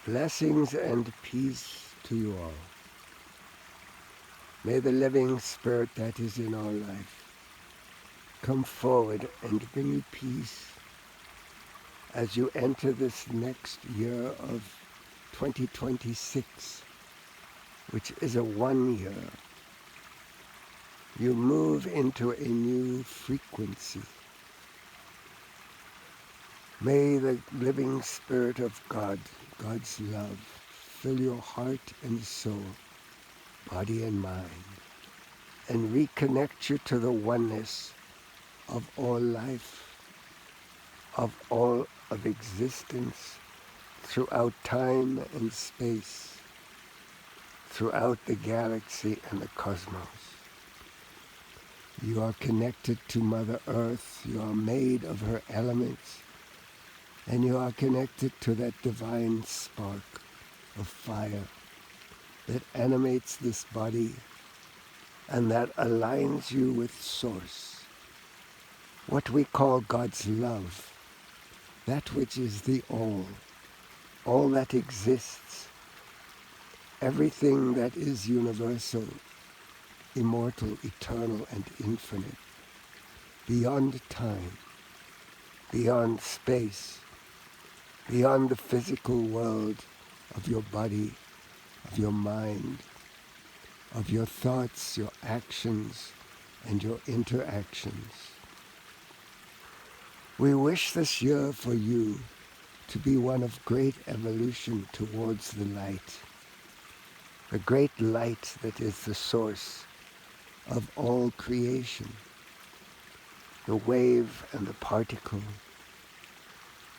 Blessings and peace to you all. May the living spirit that is in our life come forward and bring you peace as you enter this next year of 2026, which is a 1 year. You move into a new frequency. May the living spirit of God, God's love, fill your heart and soul, body and mind, and reconnect you to the oneness of all life, of all of existence, throughout time and space, throughout the galaxy and the cosmos. You are connected to Mother Earth, you are made of her elements, and you are connected to that divine spark of fire that animates this body and that aligns you with Source. What we call God's love, that which is the all that exists, everything that is universal, immortal, eternal, and infinite, beyond time, beyond space, beyond the physical world of your body, of your mind, of your thoughts, your actions, and your interactions. We wish this year for you to be one of great evolution towards the light, the great light that is the source of all creation, the wave and the particle.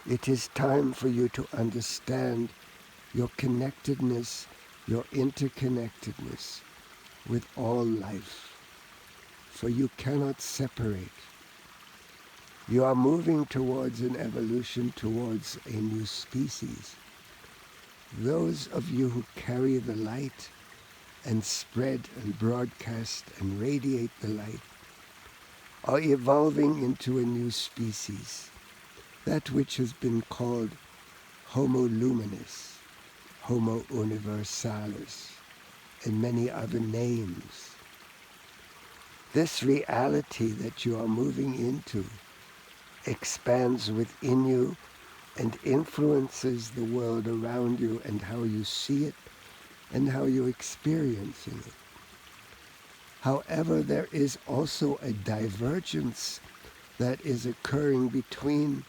It is time for you to understand your connectedness, your interconnectedness with all life, for you cannot separate. You are moving towards an evolution, towards a new species. Those of you who carry the light and spread and broadcast and radiate the light are evolving into a new species, that which has been called Homo luminous, Homo universalis, and many other names. This reality that you are moving into expands within you and influences the world around you and how you see it and how you experience it. However, there is also a divergence that is occurring between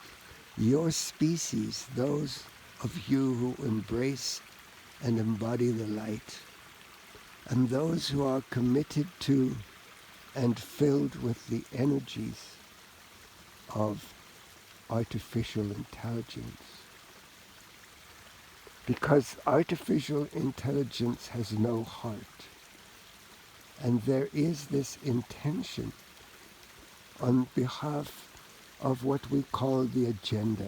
your species, those of you who embrace and embody the light, and those who are committed to and filled with the energies of artificial intelligence. Because artificial intelligence has no heart, and there is this intention on behalf of what we call the agenda,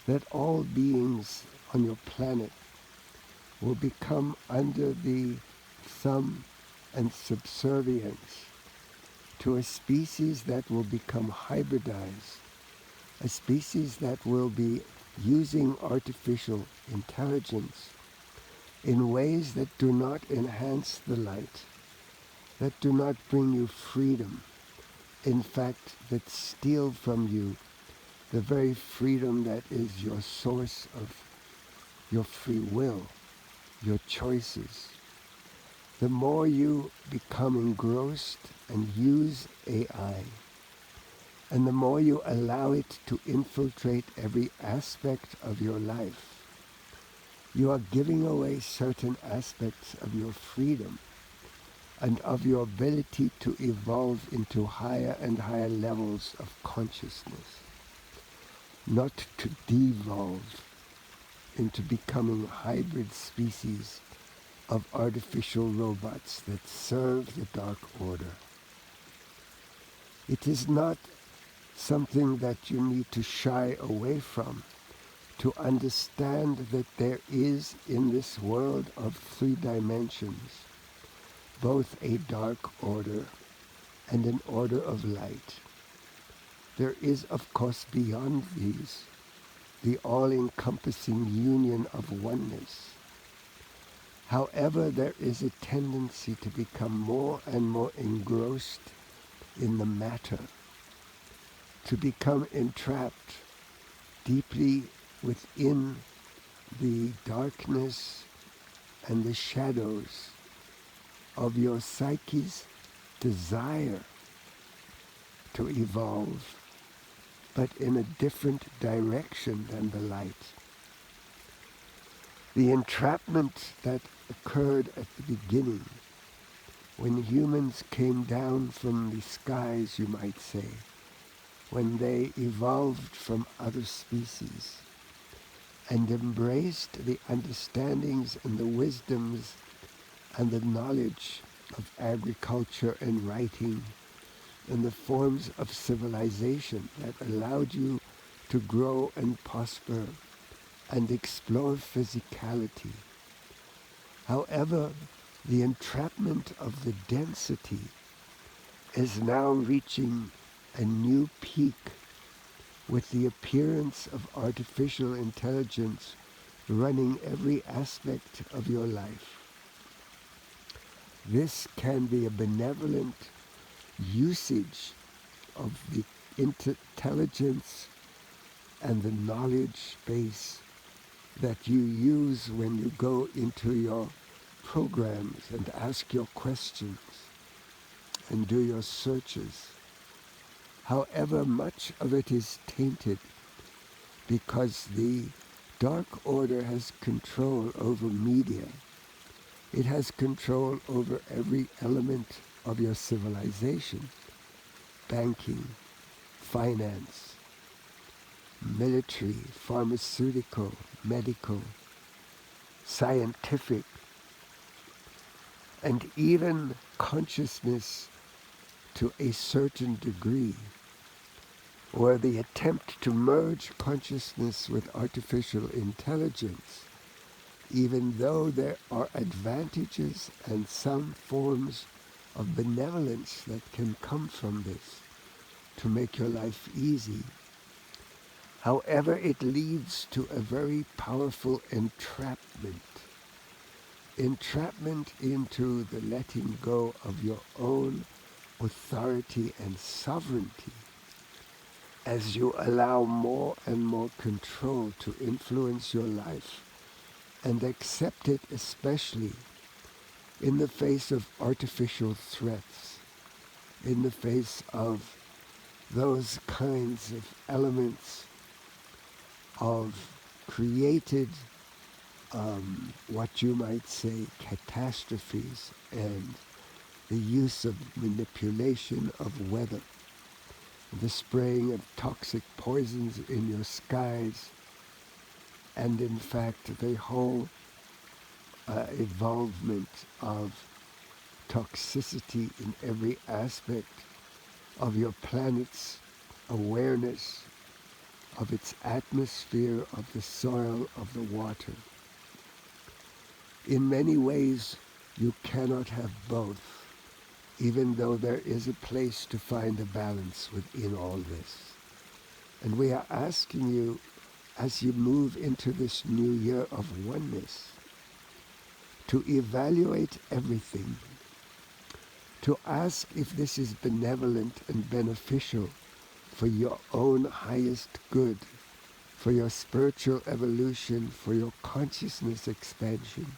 that all beings on your planet will become under the thumb and subservience to a species that will become hybridized, a species that will be using artificial intelligence in ways that do not enhance the light, that do not bring you freedom, in fact, that steal from you the very freedom that is your source of your free will, your choices. The more you become engrossed and use AI, and the more you allow it to infiltrate every aspect of your life, you are giving away certain aspects of your freedom and of your ability to evolve into higher and higher levels of consciousness, not to devolve into becoming hybrid species of artificial robots that serve the Dark Order. It is not something that you need to shy away from, to understand that there is in this world of 3 dimensions both a dark order and an order of light. There is, of course, beyond these the all-encompassing union of oneness. However, there is a tendency to become more and more engrossed in the matter, to become entrapped deeply within the darkness and the shadows of your psyche's desire to evolve, but in a different direction than the light. The entrapment that occurred at the beginning, when humans came down from the skies, you might say, when they evolved from other species and embraced the understandings and the wisdoms and the knowledge of agriculture and writing and the forms of civilization that allowed you to grow and prosper and explore physicality. However, the entrapment of the density is now reaching a new peak with the appearance of artificial intelligence running every aspect of your life. This can be a benevolent usage of the intelligence and the knowledge base that you use when you go into your programs and ask your questions and do your searches. However, much of it is tainted because the Dark Order has control over media. It has control over every element of your civilization: banking, finance, military, pharmaceutical, medical, scientific, and even consciousness to a certain degree, or the attempt to merge consciousness with artificial intelligence, even though there are advantages and some forms of benevolence that can come from this to make your life easy. However, it leads to a very powerful entrapment into the letting go of your own authority and sovereignty as you allow more and more control to influence your life and accept it, especially in the face of artificial threats, in the face of those kinds of elements of created, what you might say, catastrophes, and the use of manipulation of weather, the spraying of toxic poisons in your skies, and in fact the whole involvement of toxicity in every aspect of your planet's awareness, of its atmosphere, of the soil, of the water. In many ways, you cannot have both, even though there is a place to find a balance within all this. And we are asking you, as you move into this new year of oneness, to evaluate everything, to ask if this is benevolent and beneficial for your own highest good, for your spiritual evolution, for your consciousness expansion.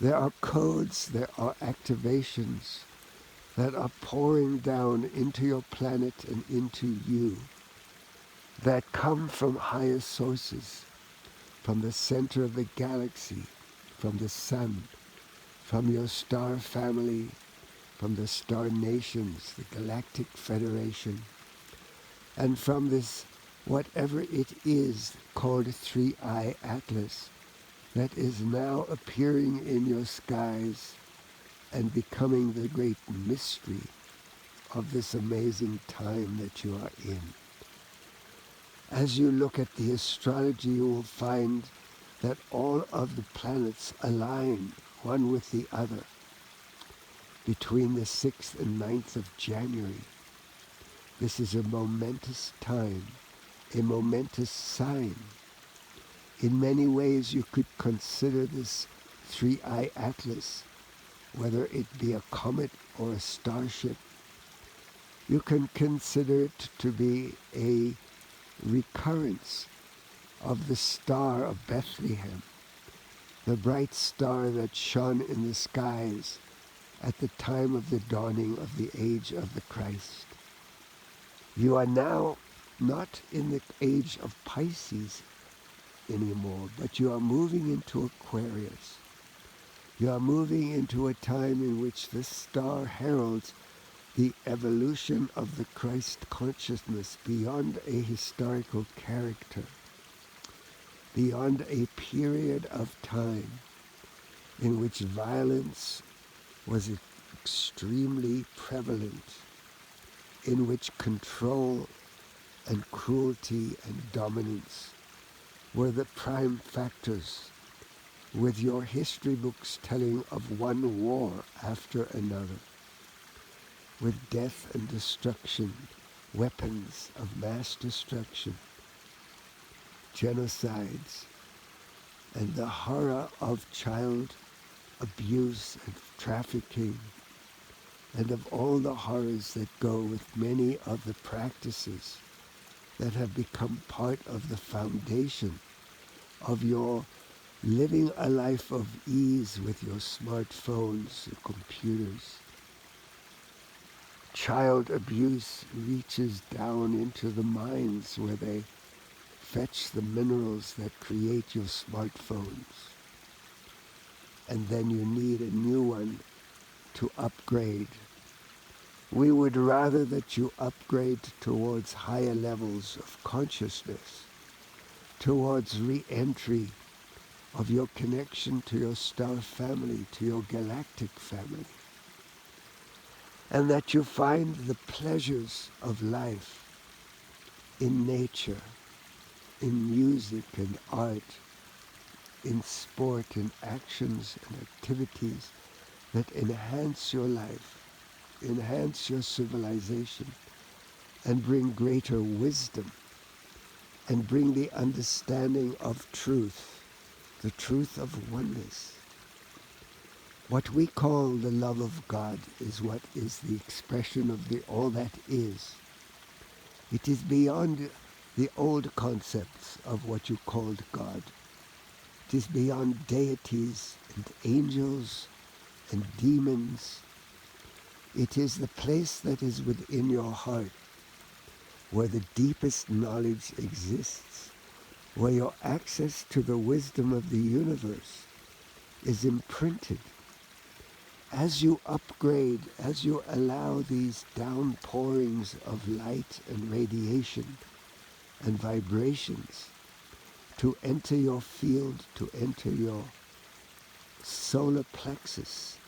There are codes, there are activations that are pouring down into your planet and into you that come from higher sources, from the center of the galaxy, from the sun, from your star family, from the star nations, the Galactic Federation, and from this, whatever it is called 3-eye Atlas, that is now appearing in your skies and becoming the great mystery of this amazing time that you are in. As you look at the astrology, you will find that all of the planets align one with the other between the 6th and 9th of January. This is a momentous time a momentous sign. In many ways you could consider this three-eye atlas, whether it be a comet or a starship. You can consider it to be a recurrence of the Star of Bethlehem, the bright star that shone in the skies at the time of the dawning of the age of the Christ. You are now not in the age of Pisces anymore, but you are moving into Aquarius. You are moving into a time in which this star heralds the evolution of the Christ consciousness beyond a historical character, beyond a period of time in which violence was extremely prevalent, in which control and cruelty and dominance were the prime factors, with your history books telling of one war after another, with death and destruction, weapons of mass destruction, genocides, and the horror of child abuse and trafficking, and of all the horrors that go with many of the practices that have become part of the foundation of your living a life of ease with your smartphones, your computers. Child abuse reaches down into the mines where they fetch the minerals that create your smartphones. And then you need a new one to upgrade. We would rather that you upgrade towards higher levels of consciousness, towards re-entry of your connection to your star family, to your galactic family, and that you find the pleasures of life in nature, in music and art, in sport and actions and activities that enhance your life, enhance your civilization, and bring greater wisdom, and bring the understanding of truth, the truth of oneness. What we call the love of God is what is the expression of the all that is. It is beyond the old concepts of what you called God. It is beyond deities and angels and demons. It is the place that is within your heart, where the deepest knowledge exists, where your access to the wisdom of the universe is imprinted. As you upgrade, as you allow these downpourings of light and radiation and vibrations to enter your field, to enter your solar plexus,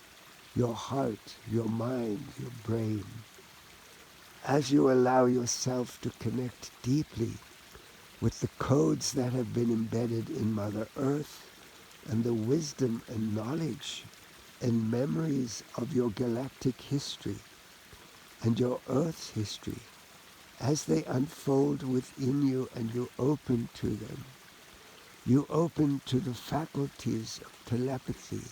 your heart, your mind, your brain, as you allow yourself to connect deeply with the codes that have been embedded in Mother Earth and the wisdom and knowledge and memories of your galactic history and your Earth's history, as they unfold within you and you open to them, you open to the faculties of telepathy,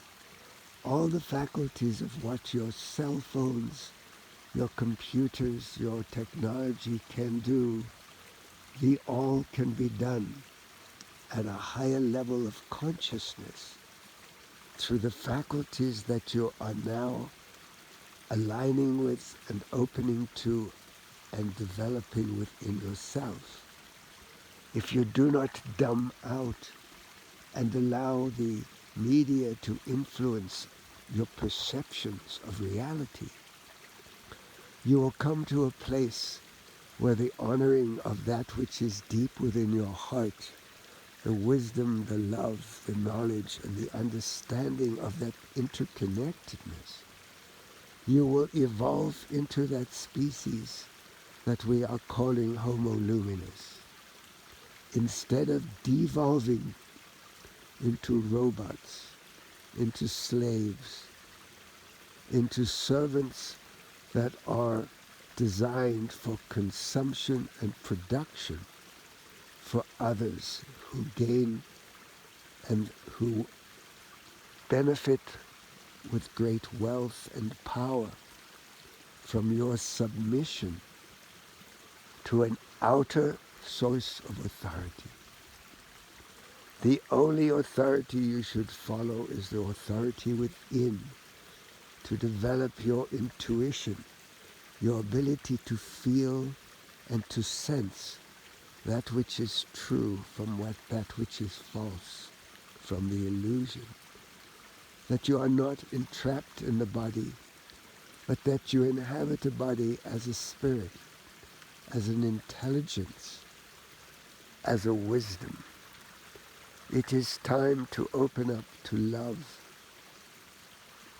all the faculties of what your cell phones, your computers, your technology can do. The all can be done at a higher level of consciousness through the faculties that you are now aligning with and opening to and developing within yourself. If you do not dumb out and allow the media to influence your perceptions of reality, you will come to a place where the honoring of that which is deep within your heart, the wisdom, the love, the knowledge, and the understanding of that interconnectedness, you will evolve into that species that we are calling Homo luminous. Instead of devolving into robots, into slaves, into servants that are designed for consumption and production, for others who gain and who benefit with great wealth and power from your submission to an outer source of authority. The only authority you should follow is the authority within, to develop your intuition, your ability to feel and to sense that which is true from that which is false, from the illusion. That you are not entrapped in the body, but that you inhabit a body as a spirit, as an intelligence, as a wisdom. It is time to open up to love.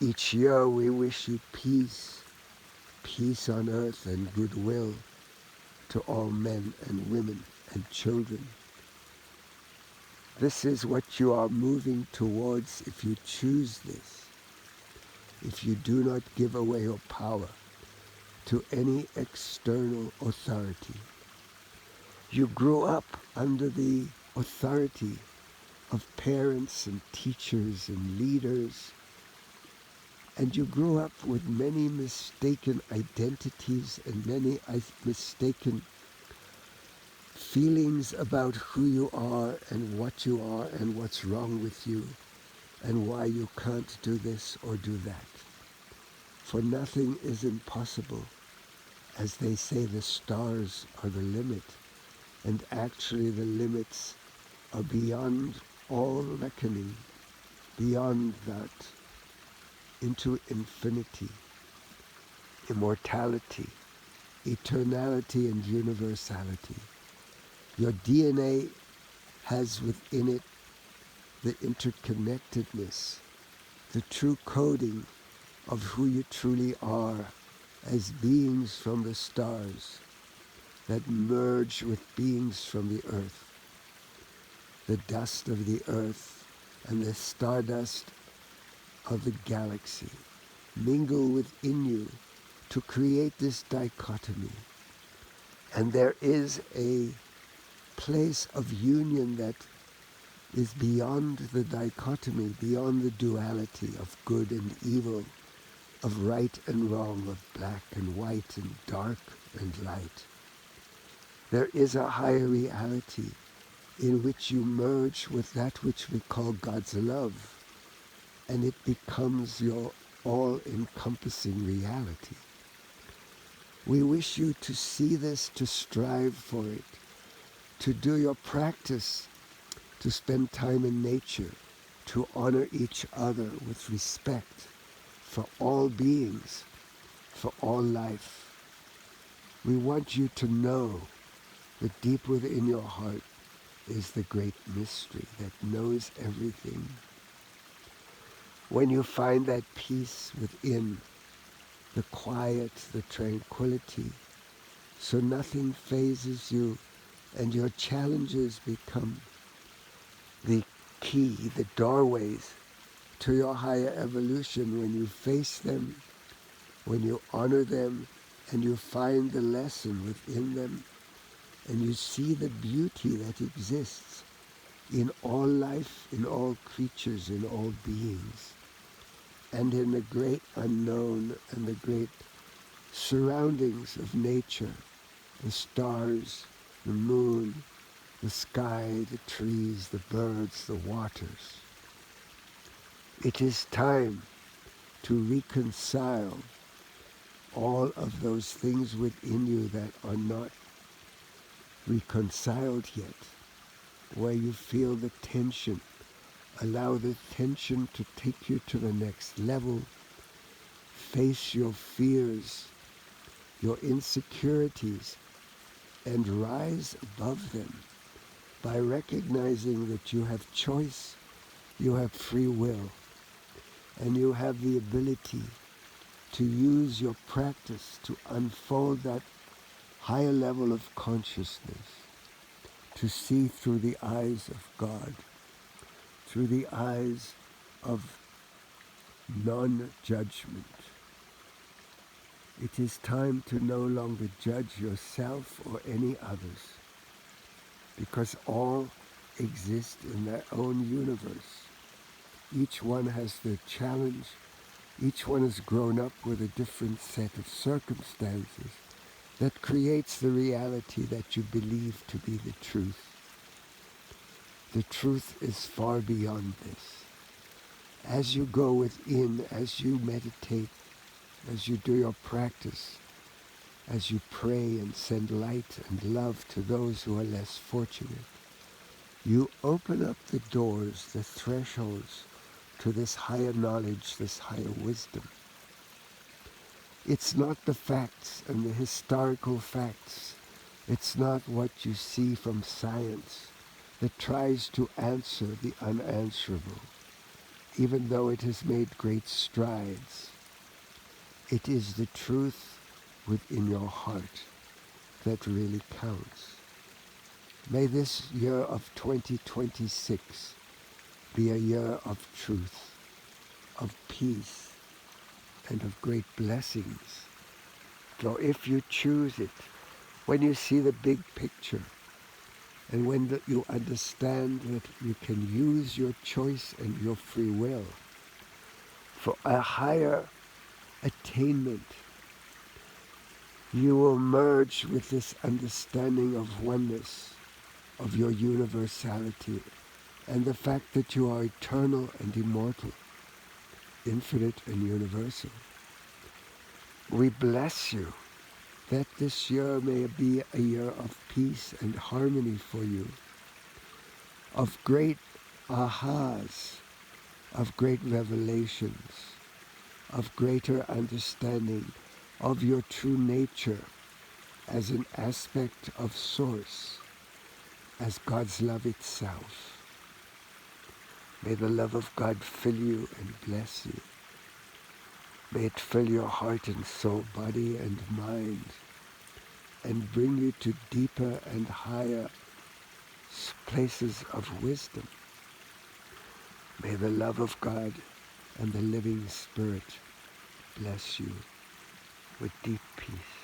Each year we wish you peace, peace on earth and goodwill to all men and women and children. This is what you are moving towards if you choose this, if you do not give away your power to any external authority. You grew up under the authority of parents and teachers and leaders, and you grew up with many mistaken identities and many mistaken feelings about who you are and what's wrong with you and why you can't do this or do that. For nothing is impossible. As they say, the stars are the limit, and actually the limits are beyond all reckoning, beyond that, into infinity, immortality, eternality, and universality. Your DNA has within it the interconnectedness, the true coding of who you truly are as beings from the stars that merge with beings from the earth. The dust of the earth and the stardust of the galaxy mingle within you to create this dichotomy. And there is a place of union that is beyond the dichotomy, beyond the duality of good and evil, of right and wrong, of black and white, and dark and light. There is a higher reality in which you merge with that which we call God's love, and it becomes your all-encompassing reality. We wish you to see this, to strive for it, to do your practice, to spend time in nature, to honor each other with respect for all beings, for all life. We want you to know that deep within your heart is the great mystery that knows everything. When you find that peace within, the quiet, the tranquility, so nothing phases you, and your challenges become the key, the doorways to your higher evolution. When you face them, when you honor them, and you find the lesson within them, and you see the beauty that exists in all life, in all creatures, in all beings, and in the great unknown and the great surroundings of nature, the stars, the moon, the sky, the trees, the birds, the waters. It is time to reconcile all of those things within you that are not reconciled yet, where you feel the tension. Allow the tension to take you to the next level. Face your fears, your insecurities, and rise above them by recognizing that you have choice, you have free will, and you have the ability to use your practice to unfold that higher level of consciousness, to see through the eyes of God, through the eyes of non-judgment. It is time to no longer judge yourself or any others. because all exist in their own universe. Each one has their challenge. Each one has grown up with a different set of circumstances that creates the reality that you believe to be the truth. The truth is far beyond this. As you go within, as you meditate, as you do your practice, as you pray and send light and love to those who are less fortunate, you open up the doors, the thresholds to this higher knowledge, this higher wisdom. It's not the facts and the historical facts. It's not what you see from science that tries to answer the unanswerable, even though it has made great strides. It is the truth within your heart that really counts. May this year of 2026 be a year of truth, of peace, and of great blessings. So if you choose it, when you see the big picture, and when you understand that you can use your choice and your free will for a higher attainment, you will merge with this understanding of oneness, of your universality, and the fact that you are eternal and immortal, infinite and universal. We bless you that this year may be a year of peace and harmony for you, of great ahas, of great revelations, of greater understanding of your true nature as an aspect of Source, as God's love itself. May the love of God fill you and bless you. May it fill your heart and soul, body and mind, and bring you to deeper and higher places of wisdom. May the love of God and the living Spirit bless you with deep peace.